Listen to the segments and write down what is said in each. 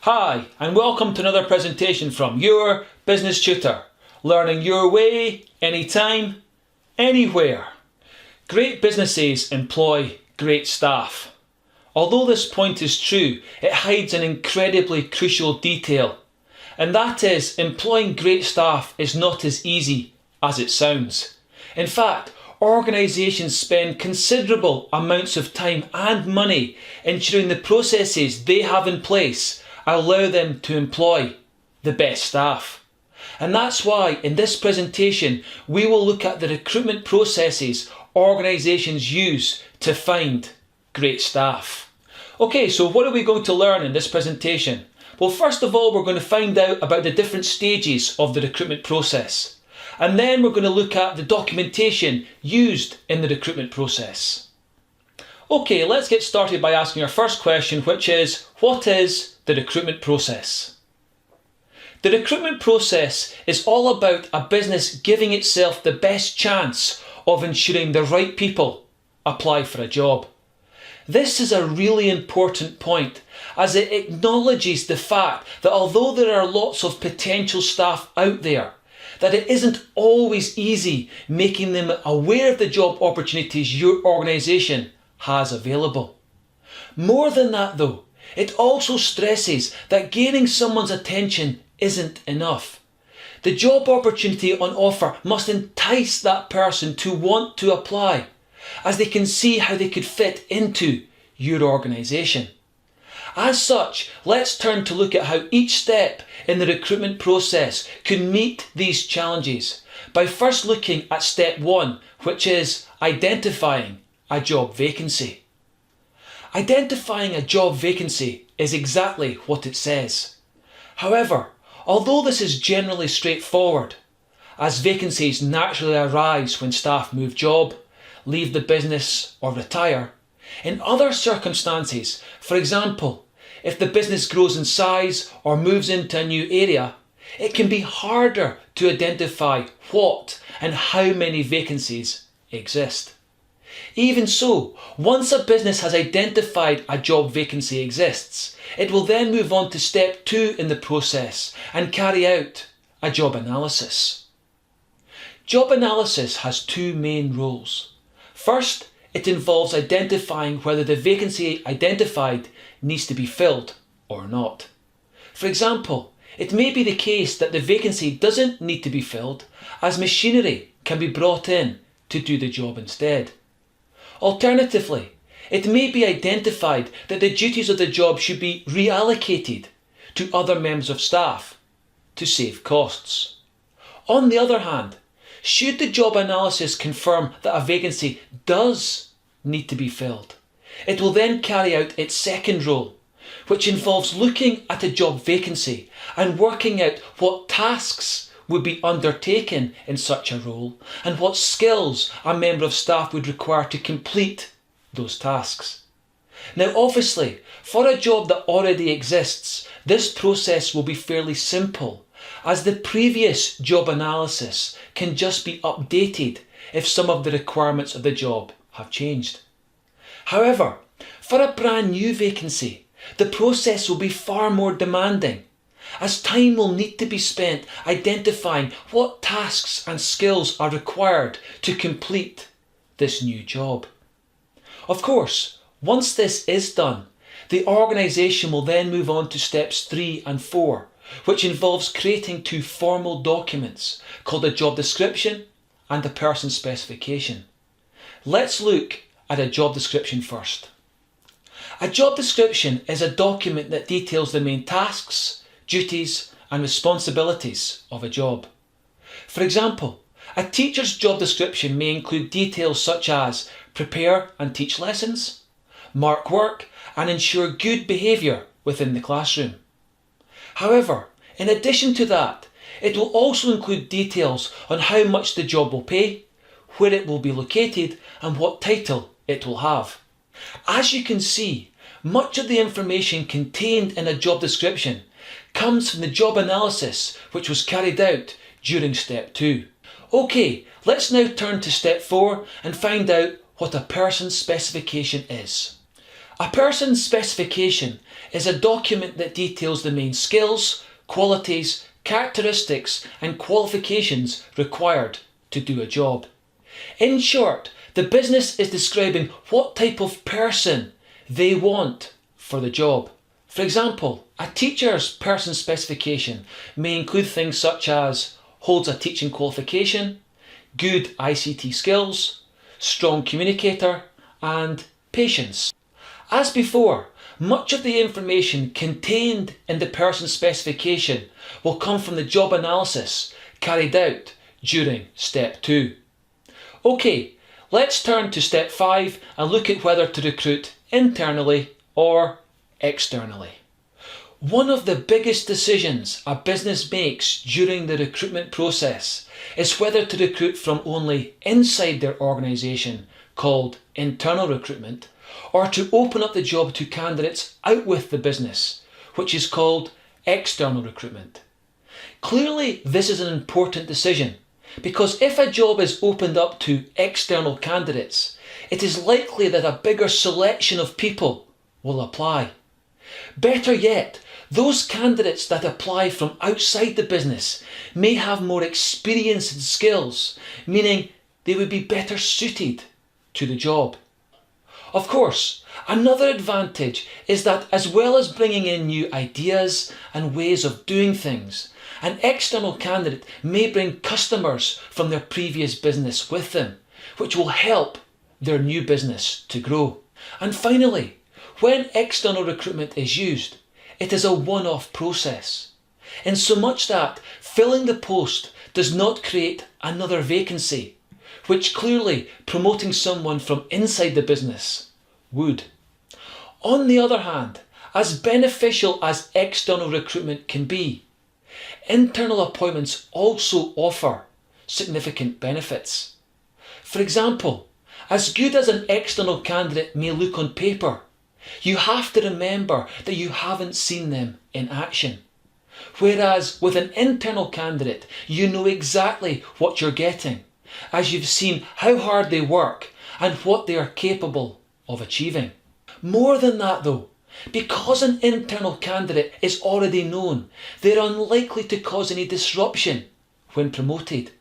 Hi, and welcome to another presentation from your business tutor, learning your way, anytime, anywhere. Great businesses employ great staff. Although this point is true, it hides an incredibly crucial detail, and that is employing great staff is not as easy as it sounds. In fact, organisations spend considerable amounts of time and money ensuring the processes they have in place allow them to employ the best staff. And that's why in this presentation we will look at the recruitment processes organisations use to find great staff. Okay, so what are we going to learn in this presentation? Well, first of all, we're going to find out about the different stages of the recruitment process. And then we're going to look at the documentation used in the recruitment process. Okay, let's get started by asking our first question, which is, what is the recruitment process? The recruitment process is all about a business giving itself the best chance of ensuring the right people apply for a job. This is a really important point, as it acknowledges the fact that although there are lots of potential staff out there, that it isn't always easy making them aware of the job opportunities your organisation has available. More than that though, it also stresses that gaining someone's attention isn't enough. The job opportunity on offer must entice that person to want to apply, as they can see how they could fit into your organisation. As such, let's turn to look at how each step in the recruitment process can meet these challenges by first looking at step 1, which is identifying a job vacancy. Identifying a job vacancy is exactly what it says. However, although this is generally straightforward, as vacancies naturally arise when staff move job, leave the business or retire, in other circumstances, for example, if the business grows in size or moves into a new area, it can be harder to identify what and how many vacancies exist. Even so, once a business has identified a job vacancy exists, it will then move on to step 2 in the process and carry out a job analysis. Job analysis has 2 main roles. First, it involves identifying whether the vacancy identified needs to be filled or not. For example, it may be the case that the vacancy doesn't need to be filled, as machinery can be brought in to do the job instead. Alternatively, it may be identified that the duties of the job should be reallocated to other members of staff to save costs. On the other hand, should the job analysis confirm that a vacancy does need to be filled, it will then carry out its second role, which involves looking at a job vacancy and working out what tasks would be undertaken in such a role and what skills a member of staff would require to complete those tasks. Now obviously, for a job that already exists, this process will be fairly simple, as the previous job analysis can just be updated if some of the requirements of the job have changed. However, for a brand new vacancy, the process will be far more demanding, as time will need to be spent identifying what tasks and skills are required to complete this new job. Of course, once this is done, the organisation will then move on to steps 3 and 4, which involves creating 2 formal documents called a job description and a person specification. Let's look at a job description first. A job description is a document that details the main tasks, duties and responsibilities of a job. For example, a teacher's job description may include details such as prepare and teach lessons, mark work and ensure good behaviour within the classroom. However, in addition to that, it will also include details on how much the job will pay, where it will be located and what title it will have. As you can see, much of the information contained in a job description comes from the job analysis which was carried out during step 2. Okay, let's now turn to step 4 and find out what a person specification is. A person's specification is a document that details the main skills, qualities, characteristics and qualifications required to do a job. In short, the business is describing what type of person they want for the job. For example, a teacher's person specification may include things such as holds a teaching qualification, good ICT skills, strong communicator, and patience. As before, much of the information contained in the person specification will come from the job analysis carried out during step 2. Okay, let's turn to step 5 and look at whether to recruit internally or externally. One of the biggest decisions a business makes during the recruitment process is whether to recruit from only inside their organisation, called internal recruitment, or to open up the job to candidates out with the business, which is called external recruitment. Clearly, this is an important decision, because if a job is opened up to external candidates, it is likely that a bigger selection of people will apply. Better yet, those candidates that apply from outside the business may have more experience and skills, meaning they would be better suited to the job. Of course, another advantage is that as well as bringing in new ideas and ways of doing things, an external candidate may bring customers from their previous business with them, which will help their new business to grow. And finally, when external recruitment is used, it is a one-off process, in so much that filling the post does not create another vacancy, which clearly promoting someone from inside the business would. On the other hand, as beneficial as external recruitment can be, internal appointments also offer significant benefits. For example, as good as an external candidate may look on paper, you have to remember that you haven't seen them in action. Whereas with an internal candidate, you know exactly what you're getting, as you've seen how hard they work and what they are capable of achieving. More than that though, because an internal candidate is already known, they're unlikely to cause any disruption when promoted.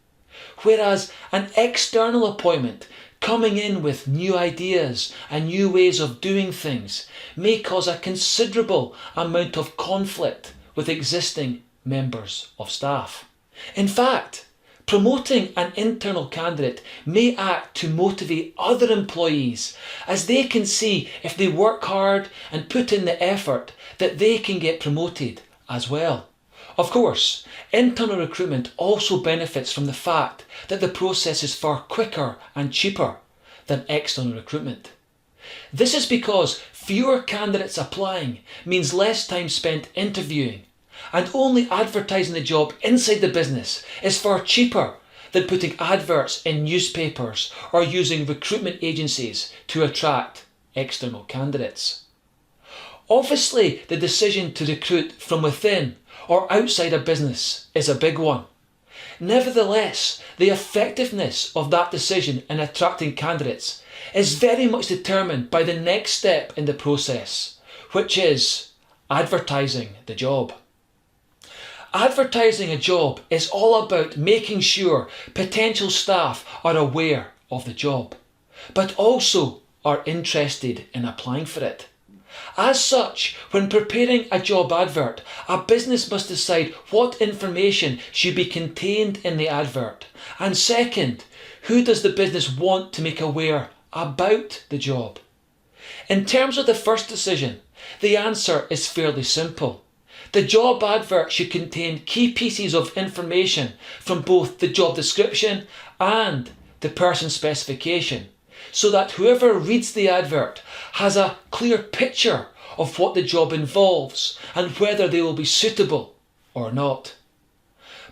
Whereas an external appointment coming in with new ideas and new ways of doing things may cause a considerable amount of conflict with existing members of staff. In fact, promoting an internal candidate may act to motivate other employees, as they can see if they work hard and put in the effort that they can get promoted as well. Of course, internal recruitment also benefits from the fact that the process is far quicker and cheaper than external recruitment. This is because fewer candidates applying means less time spent interviewing, and only advertising the job inside the business is far cheaper than putting adverts in newspapers or using recruitment agencies to attract external candidates. Obviously, the decision to recruit from within or outside a business is a big one. Nevertheless, the effectiveness of that decision in attracting candidates is very much determined by the next step in the process, which is advertising the job. Advertising a job is all about making sure potential staff are aware of the job, but also are interested in applying for it. As such, when preparing a job advert, a business must decide what information should be contained in the advert, and second, who does the business want to make aware about the job? In terms of the first decision, the answer is fairly simple. The job advert should contain key pieces of information from both the job description and the person specification, so that whoever reads the advert has a clear picture of what the job involves and whether they will be suitable or not.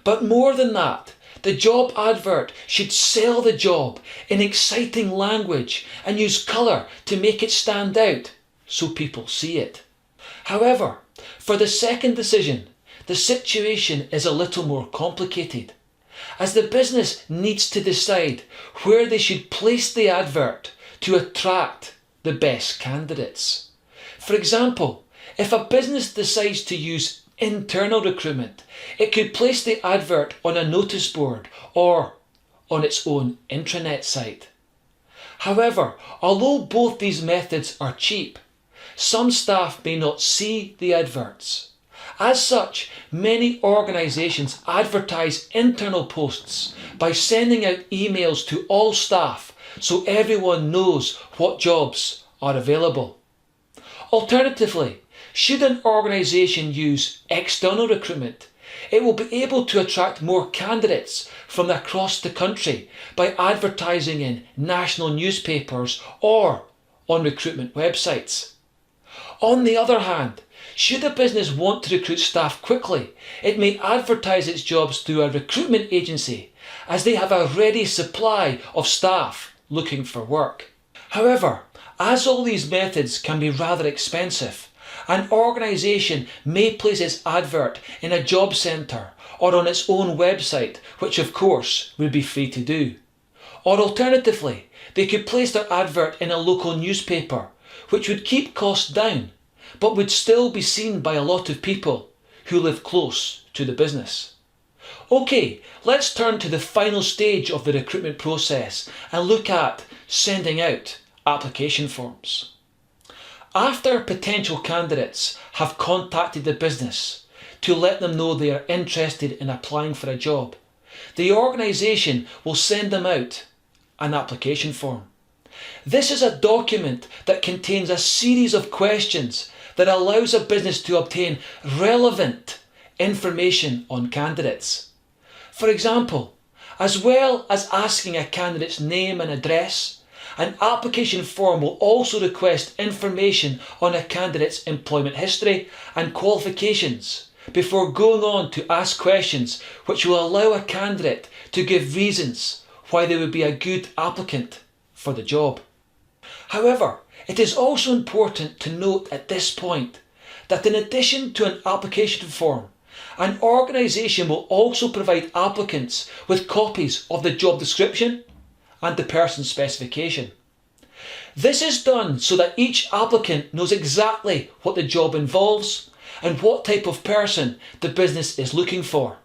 But more than that, the job advert should sell the job in exciting language and use colour to make it stand out so people see it. However, for the second decision, the situation is a little more complicated, as the business needs to decide where they should place the advert to attract the best candidates. For example, if a business decides to use internal recruitment, it could place the advert on a notice board or on its own intranet site. However, although both these methods are cheap, some staff may not see the adverts. As such, many organisations advertise internal posts by sending out emails to all staff so everyone knows what jobs are available. Alternatively, should an organisation use external recruitment, it will be able to attract more candidates from across the country by advertising in national newspapers or on recruitment websites. On the other hand, should a business want to recruit staff quickly, it may advertise its jobs through a recruitment agency as they have a ready supply of staff looking for work. However, as all these methods can be rather expensive, an organisation may place its advert in a job centre or on its own website, which of course would be free to do. Or alternatively, they could place their advert in a local newspaper, which would keep costs down, but would still be seen by a lot of people who live close to the business. Okay, let's turn to the final stage of the recruitment process and look at sending out application forms. After potential candidates have contacted the business to let them know they are interested in applying for a job, the organisation will send them out an application form. This is a document that contains a series of questions that allows a business to obtain relevant information on candidates. For example, as well as asking a candidate's name and address, an application form will also request information on a candidate's employment history and qualifications before going on to ask questions which will allow a candidate to give reasons why they would be a good applicant for the job. However, it is also important to note at this point that in addition to an application form, an organisation will also provide applicants with copies of the job description and the person's specification. This is done so that each applicant knows exactly what the job involves and what type of person the business is looking for,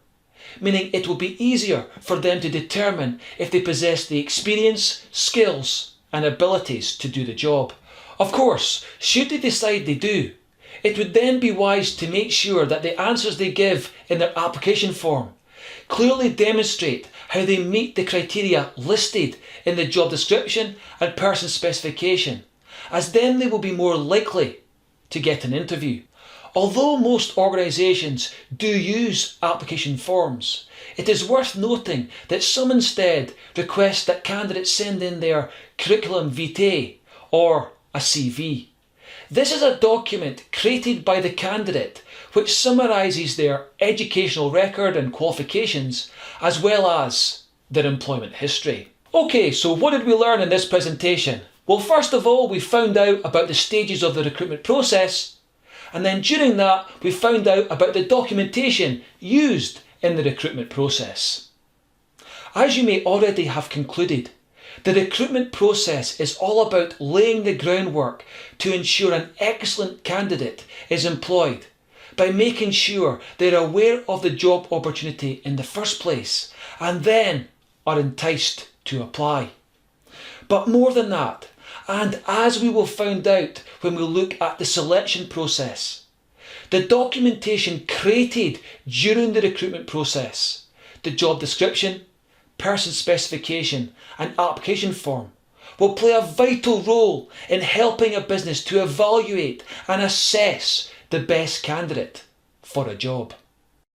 meaning it will be easier for them to determine if they possess the experience, skills and abilities to do the job. Of course, should they decide they do, it would then be wise to make sure that the answers they give in their application form clearly demonstrate how they meet the criteria listed in the job description and person specification, as then they will be more likely to get an interview. Although most organisations do use application forms, it is worth noting that some instead request that candidates send in their curriculum vitae or a CV. This is a document created by the candidate which summarises their educational record and qualifications as well as their employment history. Okay, so what did we learn in this presentation? Well, first of all, we found out about the stages of the recruitment process, and then during that we found out about the documentation used in the recruitment process. As you may already have concluded, the recruitment process is all about laying the groundwork to ensure an excellent candidate is employed by making sure they're aware of the job opportunity in the first place and then are enticed to apply. But more than that, and as we will find out when we look at the selection process, the documentation created during the recruitment process, the job description, person specification and application form, will play a vital role in helping a business to evaluate and assess the best candidate for a job.